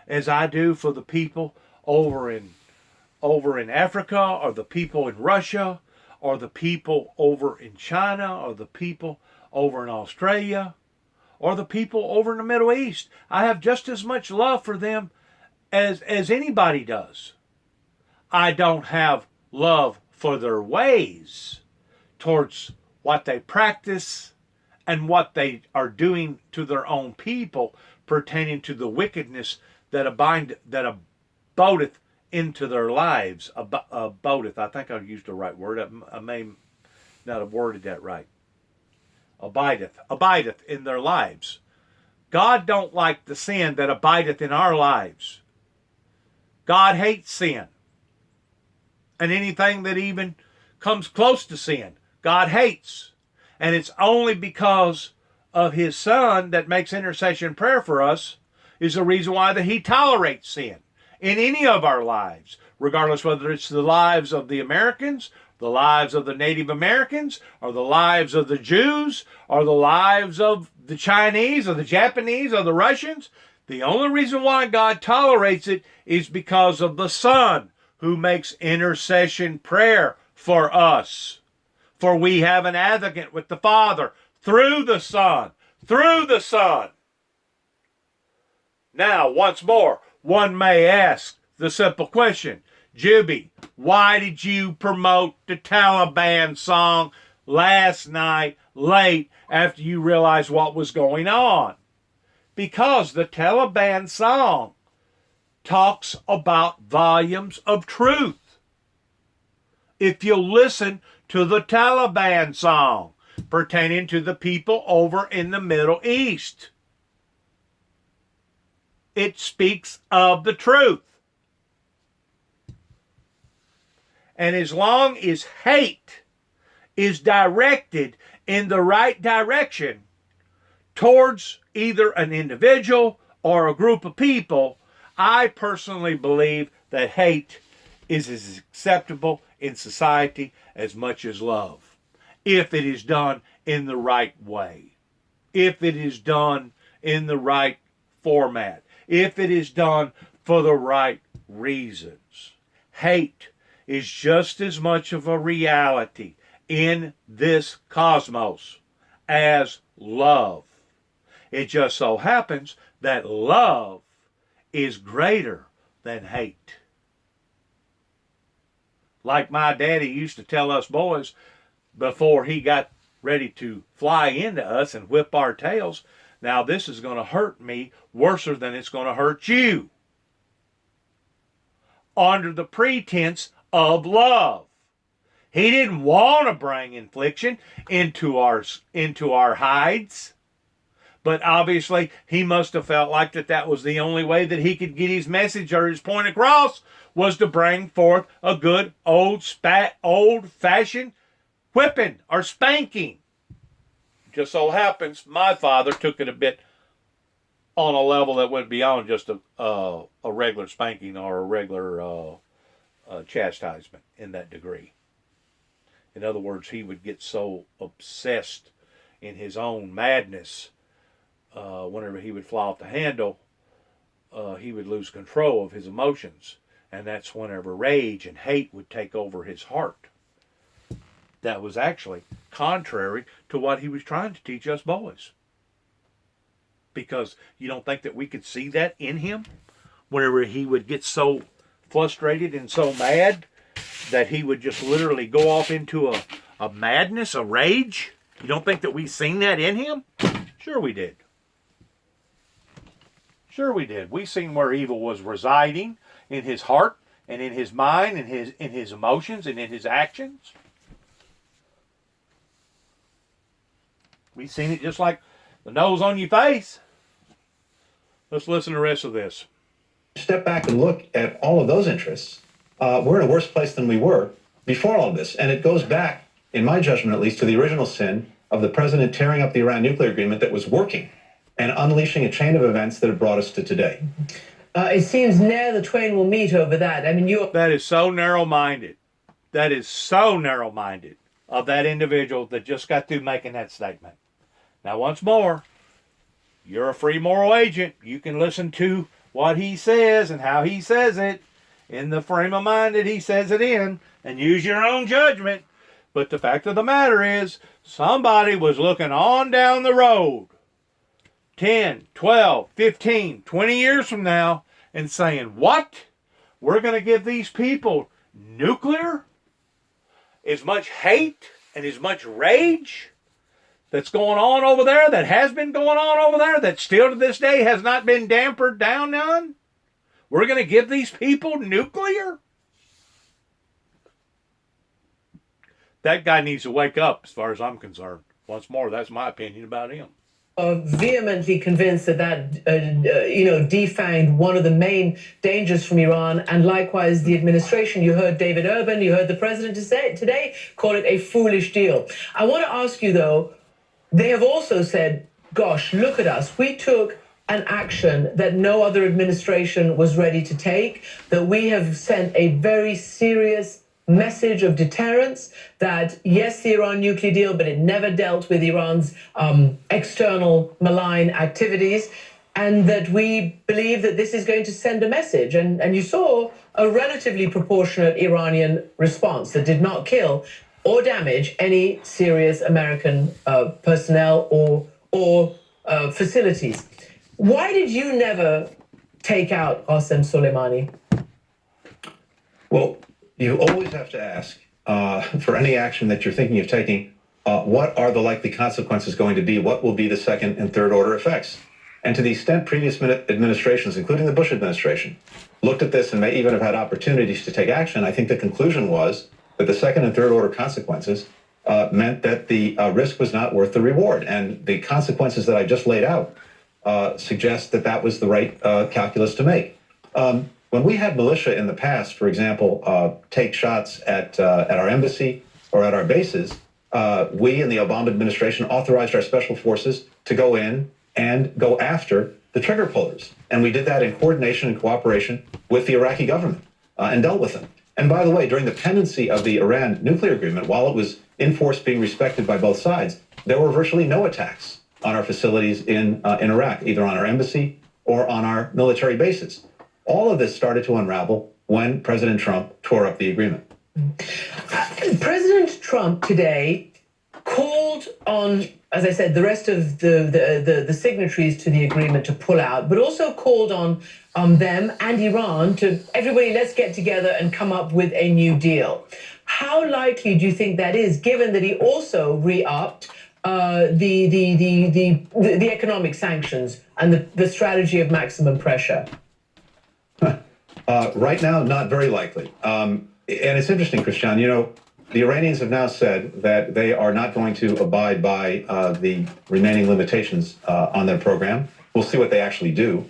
as I do for the people over in Africa, or the people in Russia, or the people over in China, or the people over in Australia, or the people over in the Middle East. I have just as much love for them as anybody does. I don't have love for their ways towards what they practice and what they are doing to their own people pertaining to the wickedness that abideth into their lives. Abideth, I think I used the right word. I may not have worded that right. Abideth in their lives. God don't like the sin that abideth in our lives. God hates sin. And anything that even comes close to sin, God hates. And it's only because of his Son that makes intercession prayer for us is the reason why that he tolerates sin in any of our lives, regardless whether it's the lives of the Americans, the lives of the Native Americans, or the lives of the Jews, or the lives of the Chinese, or the Japanese, or the Russians. The only reason why God tolerates it is because of the Son who makes intercession prayer for us. For we have an advocate with the Father through the Son. Through the Son. Now, once more, one may ask the simple question, Juby, why did you promote the Taliban song last night late after you realized what was going on? Because the Taliban song talks about volumes of truth. If you listen to the Taliban song pertaining to the people over in the Middle East, it speaks of the truth. And as long as hate is directed in the right direction towards either an individual or a group of people, I personally believe that hate is as acceptable in society as much as love, if it is done in the right way, if it is done in the right format, if it is done for the right reasons. Hate is just as much of a reality in this cosmos as love. It just so happens that love is greater than hate. Like my daddy used to tell us boys before he got ready to fly into us and whip our tails, now this is going to hurt me worse than it's going to hurt you. Under the pretense of love. He didn't want to bring infliction into our hides. But obviously, he must have felt like that was the only way that he could get his message or his point across, was to bring forth a good old-fashioned whipping or spanking. Just so happens, my father took it a bit on a level that went beyond just a regular spanking or a regular chastisement in that degree. In other words, he would get so obsessed in his own madness whenever he would fly off the handle, he would lose control of his emotions. And that's whenever rage and hate would take over his heart. That was actually contrary to what he was trying to teach us boys. Because you don't think that we could see that in him? Whenever he would get so frustrated and so mad that he would just literally go off into a madness, a rage? You don't think that we've seen that in him? Sure we did. Sure we did. We seen where evil was residing in his heart and in his mind and in his emotions and in his actions. We seen it just like the nose on your face. Let's listen to the rest of this. Step back and look at all of those interests. We're in a worse place than we were before all of this. And it goes back, in my judgment at least, to the original sin of the president tearing up the Iran nuclear agreement that was working and unleashing a chain of events that have brought us to today. It seems ne'er the twain will meet over that. I mean, That is so narrow-minded. That is so narrow-minded of that individual that just got through making that statement. Now, once more, you're a free moral agent. You can listen to what he says and how he says it in the frame of mind that he says it in and use your own judgment. But the fact of the matter is, somebody was looking on down the road 10, 12, 15, 20 years from now and saying, what? We're going to give these people nuclear? As much hate and as much rage that's going on over there, that has been going on over there, that still to this day has not been dampered down none? We're going to give these people nuclear? That guy needs to wake up, as far as I'm concerned. Once more, that's my opinion about him. Vehemently convinced that defanged one of the main dangers from Iran, and likewise the administration. You heard David Urban, you heard the president today call it a foolish deal. I want to ask you, though, they have also said, gosh, look at us. We took an action that no other administration was ready to take, that we have sent a very serious message of deterrence, that yes, the Iran nuclear deal, but it never dealt with Iran's external malign activities, and that we believe that this is going to send a message. And you saw a relatively proportionate Iranian response that did not kill or damage any serious American personnel or facilities. Why did you never take out Qasem Soleimani? Well, you always have to ask for any action that you're thinking of taking, what are the likely consequences going to be? What will be the second and third order effects? And to the extent previous administrations, including the Bush administration, looked at this and may even have had opportunities to take action, I think the conclusion was that the second and third order consequences meant that the risk was not worth the reward. And the consequences that I just laid out suggest that that was the right calculus to make. When we had militia in the past, for example, take shots at our embassy or at our bases, we in the Obama administration authorized our special forces to go in and go after the trigger pullers. And we did that in coordination and cooperation with the Iraqi government and dealt with them. And by the way, during the pendency of the Iran nuclear agreement, while it was in force being respected by both sides, there were virtually no attacks on our facilities in Iraq, either on our embassy or on our military bases. All of this started to unravel when President Trump tore up the agreement. President Trump today called on, as I said, the rest of the signatories to the agreement to pull out, but also called on them and Iran to, everybody, let's get together and come up with a new deal. How likely do you think that is, given that he also re-upped the economic sanctions and the strategy of maximum pressure? Right now, not very likely. And it's interesting, Christian, you know, the Iranians have now said that they are not going to abide by the remaining limitations on their program. We'll see what they actually do.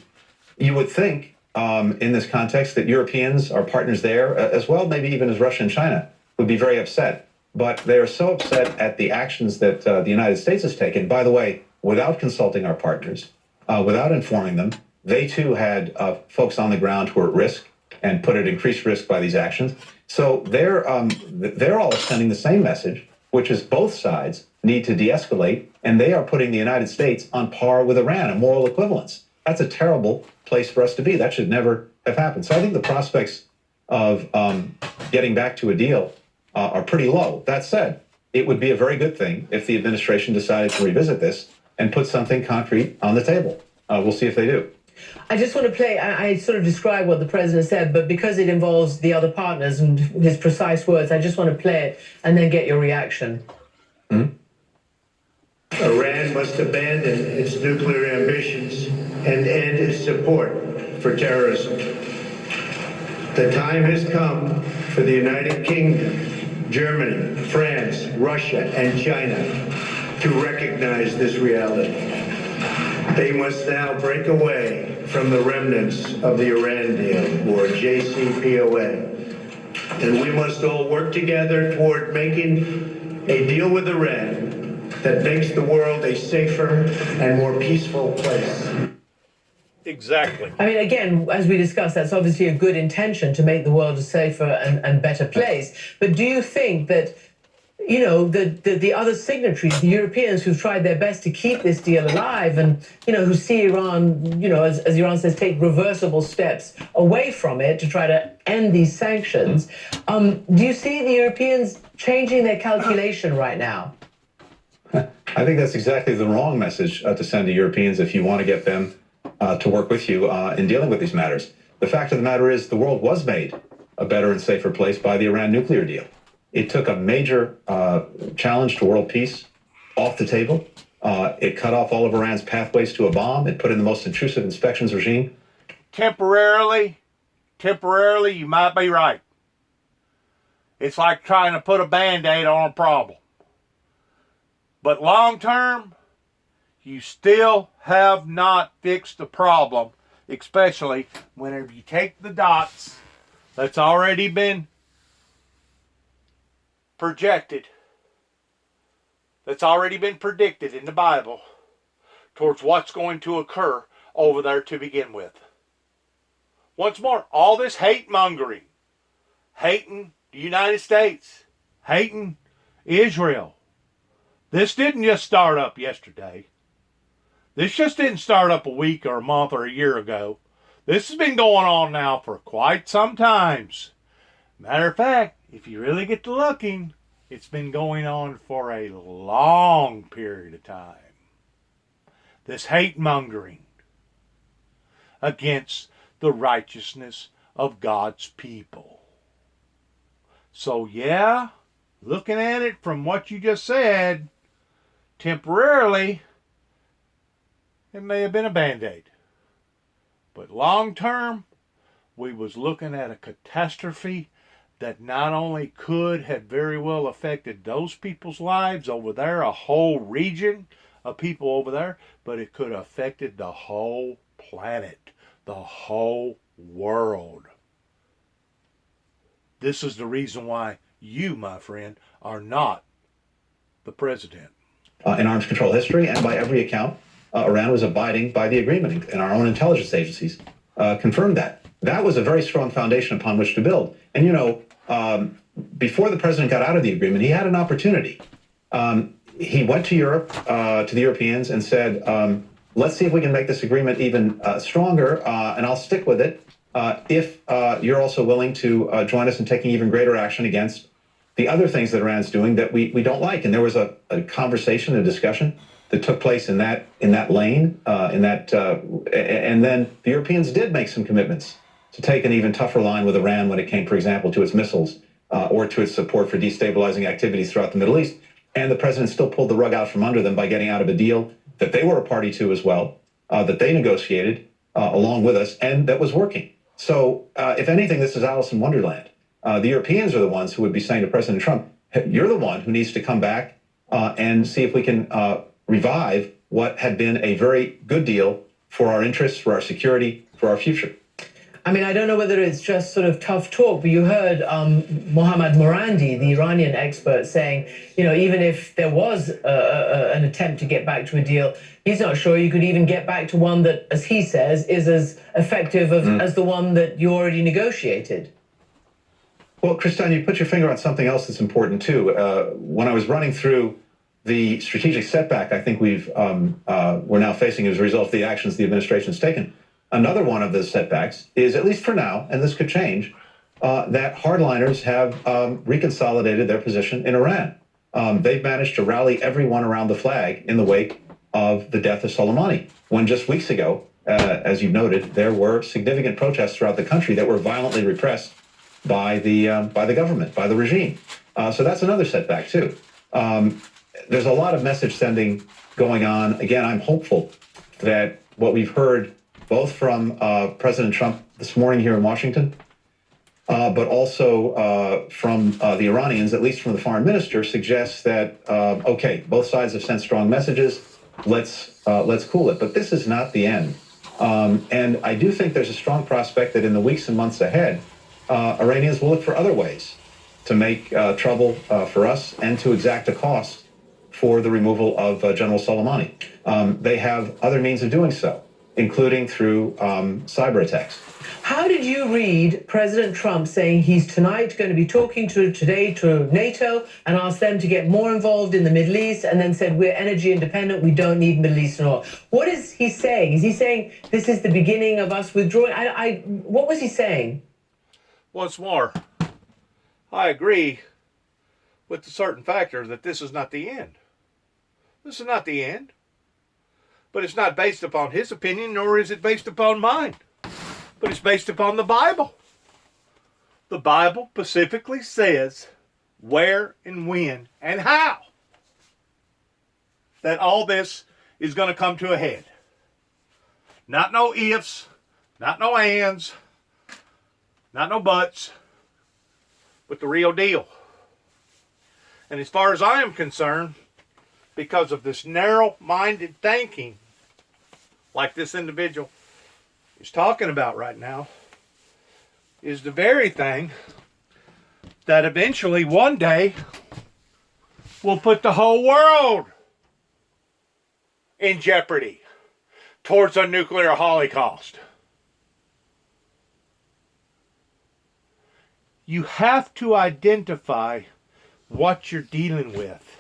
You would think in this context that Europeans, our partners there, as well, maybe even as Russia and China, would be very upset. But they are so upset at the actions that the United States has taken, by the way, without consulting our partners, without informing them. They too had folks on the ground who were at risk and put at increased risk by these actions. So they're all sending the same message, which is both sides need to de-escalate, and they are putting the United States on par with Iran, a moral equivalence. That's a terrible place for us to be. That should never have happened. So I think the prospects of getting back to a deal are pretty low. That said, it would be a very good thing if the administration decided to revisit this and put something concrete on the table. We'll see if they do. I just want to play, I sort of describe what the president said, but because it involves the other partners and his precise words, I just want to play it and then get your reaction. Iran must abandon its nuclear ambitions and end its support for terrorism. The time has come for the United Kingdom, Germany, France, Russia, and China to recognize this reality. They must now break away from the remnants of the Iran deal, or JCPOA. And we must all work together toward making a deal with Iran that makes the world a safer and more peaceful place. Exactly. I mean, again, as we discussed, that's obviously a good intention to make the world a safer and better place. But do you think that, you know, the other signatories, the Europeans who've tried their best to keep this deal alive and, you know, who see Iran, you know, as Iran says, take reversible steps away from it to try to end these sanctions, do you see the Europeans changing their calculation right now? I think that's exactly the wrong message to send to Europeans if you want to get them to work with you in dealing with these matters. The fact of the matter is the world was made a better and safer place by the Iran nuclear deal. It took a major challenge to world peace off the table. It cut off all of Iran's pathways to a bomb. It put in the most intrusive inspections regime. Temporarily, you might be right. It's like trying to put a Band-Aid on a problem. But long term, you still have not fixed the problem, especially whenever you take the dots that's already been projected, that's already been predicted in the Bible towards what's going to occur over there to begin with. Once more, all this hate mongering, hating the United States, hating Israel. This didn't just start up yesterday. This just didn't start up a week or a month or a year ago. This has been going on now for quite some times. Matter of fact, if you really get to looking, it's been going on for a long period of time. This hate mongering against the righteousness of God's people. So yeah, looking at it from what you just said, temporarily, it may have been a Band-Aid. But long term, we was looking at a catastrophe that not only could have very well affected those people's lives over there, a whole region of people over there, but it could have affected the whole planet, the whole world. This is the reason why you, my friend, are not the president. In arms control history, and by every account, Iran was abiding by the agreement, and our own intelligence agencies confirmed that. That was a very strong foundation upon which to build. And, before the president got out of the agreement, he had an opportunity. He went to Europe, to the Europeans, and said, let's see if we can make this agreement even stronger, and I'll stick with it if you're also willing to join us in taking even greater action against the other things that Iran's doing that we don't like. And there was a conversation, a discussion that took place in that lane, and then the Europeans did make some commitments to take an even tougher line with Iran when it came, for example, to its missiles or to its support for destabilizing activities throughout the Middle East. And the president still pulled the rug out from under them by getting out of a deal that they were a party to as well, that they negotiated along with us, and that was working. So if anything, this is Alice in Wonderland. The Europeans are the ones who would be saying to President Trump, you're the one who needs to come back and see if we can revive what had been a very good deal for our interests, for our security, for our future. I mean, I don't know whether it's just sort of tough talk, but you heard Mohammad Morandi, the Iranian expert, saying, even if there was an attempt to get back to a deal, he's not sure you could even get back to one that, as he says, is as effective as the one that you already negotiated. Well, Christian, you put your finger on something else that's important, too. When I was running through the strategic setback I think we're now facing as a result of the actions the administration has taken, another one of the setbacks is, at least for now, and this could change, that hardliners have reconsolidated their position in Iran. They've managed to rally everyone around the flag in the wake of the death of Soleimani, when just weeks ago, as you noted, there were significant protests throughout the country that were violently repressed by the government, by the regime. So that's another setback, too. There's a lot of message sending going on. Again, I'm hopeful that what we've heard both from President Trump this morning here in Washington, but also from the Iranians, at least from the foreign minister, suggests that, okay, both sides have sent strong messages. Let's cool it. But this is not the end. And I do think there's a strong prospect that in the weeks and months ahead, Iranians will look for other ways to make trouble for us and to exact a cost for the removal of General Soleimani. They have other means of doing so, including through cyber attacks. How did you read President Trump saying he's tonight going to be talking today to NATO and ask them to get more involved in the Middle East, and then said we're energy independent, we don't need Middle Eastern oil? What is he saying? Is he saying this is the beginning of us withdrawing? What was he saying? Once more, I agree with the certain factor that this is not the end. This is not the end. But it's not based upon his opinion, nor is it based upon mine. But it's based upon the Bible. The Bible specifically says where and when and how that all this is going to come to a head. Not no ifs, not no ands, not no buts, but the real deal. And as far as I am concerned, because of this narrow-minded thinking, like this individual is talking about right now, is the very thing that eventually one day will put the whole world in jeopardy towards a nuclear holocaust. You have to identify what you're dealing with,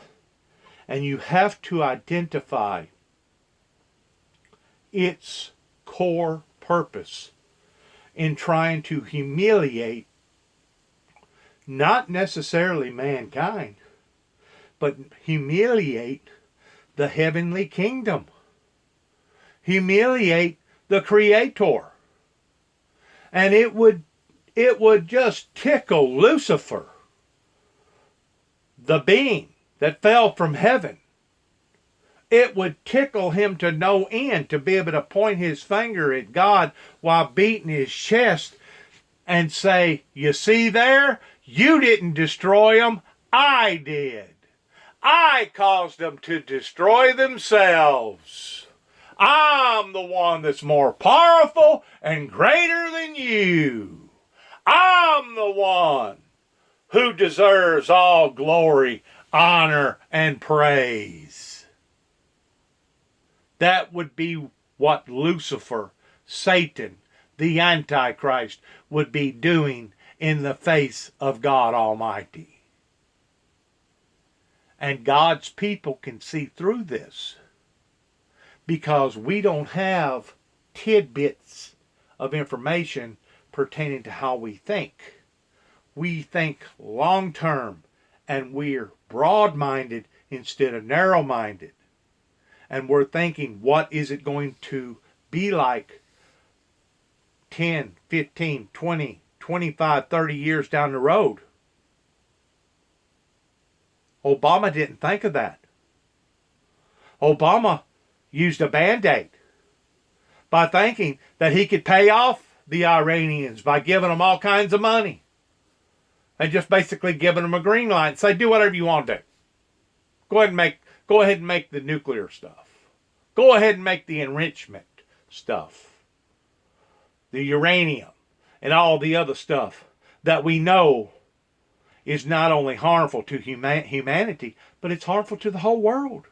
and you have to identify its core purpose in trying to humiliate not necessarily mankind, but humiliate the heavenly kingdom. Humiliate the Creator. And it would just tickle Lucifer, the being that fell from heaven. It would tickle him to no end to be able to point his finger at God while beating his chest and say, you see there? You didn't destroy them. I did. I caused them to destroy themselves. I'm the one that's more powerful and greater than you. I'm the one who deserves all glory, honor, and praise. That would be what Lucifer, Satan, the Antichrist, would be doing in the face of God Almighty. And God's people can see through this because we don't have tidbits of information pertaining to how we think. We think long term, and we're broad-minded instead of narrow-minded. And we're thinking, what is it going to be like 10, 15, 20, 25, 30 years down the road? Obama didn't think of that. Obama used a Band-Aid by thinking that he could pay off the Iranians by giving them all kinds of money and just basically giving them a green light and say, do whatever you want to do. Go ahead and make the nuclear stuff. Go ahead and make the enrichment stuff. The uranium and all the other stuff that we know is not only harmful to humanity, but it's harmful to the whole world.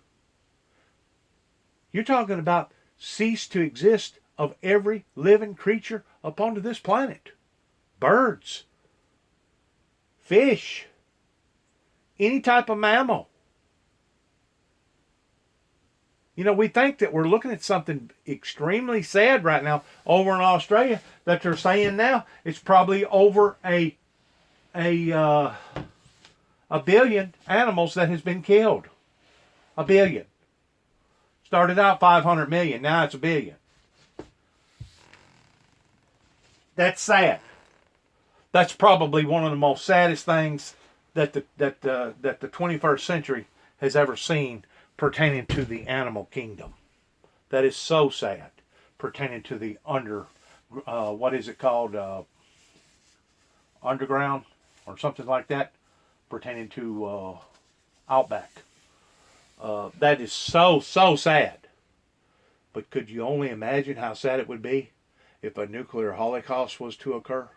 You're talking about cease to exist of every living creature upon this planet. Birds, fish, any type of mammal. You know, we think that we're looking at something extremely sad right now over in Australia that they're saying now it's probably over a billion animals that has been killed. A billion. Started out 500 million, now it's a billion. That's sad. That's probably one of the most saddest things that the 21st century has ever seen pertaining to the animal kingdom. That is so sad, pertaining to the underground or something like that, pertaining to outback. That is so sad. But could you only imagine how sad it would be if a nuclear holocaust was to occur?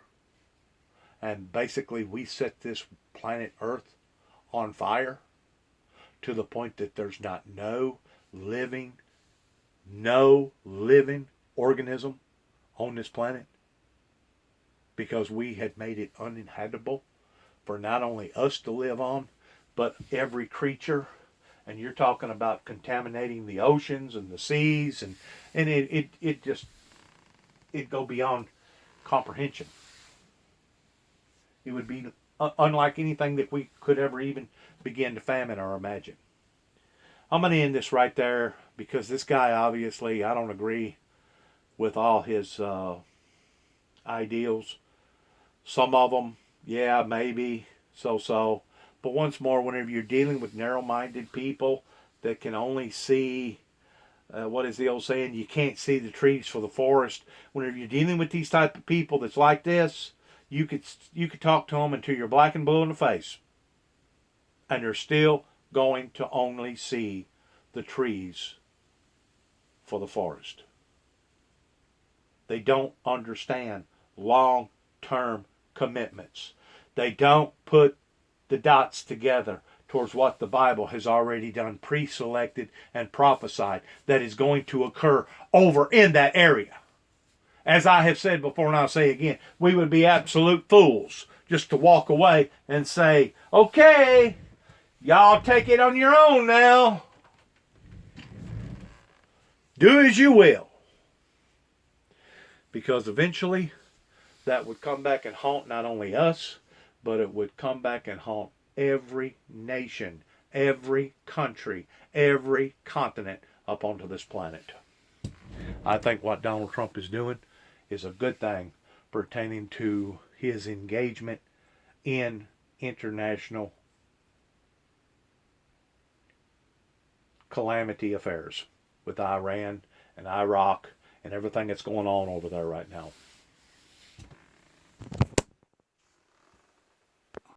And basically we set this planet Earth on fire to the point that there's no living organism on this planet because we had made it uninhabitable for not only us to live on, but every creature. And you're talking about contaminating the oceans and the seas, and it go beyond comprehension. It would be unlike anything that we could ever even begin to fathom or imagine. I'm going to end this right there because this guy, obviously, I don't agree with all his ideals. Some of them, yeah, maybe, so. But once more, whenever you're dealing with narrow-minded people that can only see, what is the old saying? You can't see the trees for the forest. Whenever you're dealing with these type of people that's like this, you could talk to them until you're black and blue in the face, and they're still going to only see the trees for the forest. They don't understand long-term commitments. They don't put the dots together towards what the Bible has already done, pre-selected and prophesied that is going to occur over in that area. As I have said before, and I'll say again, we would be absolute fools just to walk away and say, okay, y'all take it on your own now. Do as you will. Because eventually that would come back and haunt not only us, but it would come back and haunt every nation, every country, every continent up onto this planet. I think what Donald Trump is doing is a good thing pertaining to his engagement in international calamity affairs with Iran and Iraq and everything that's going on over there right now.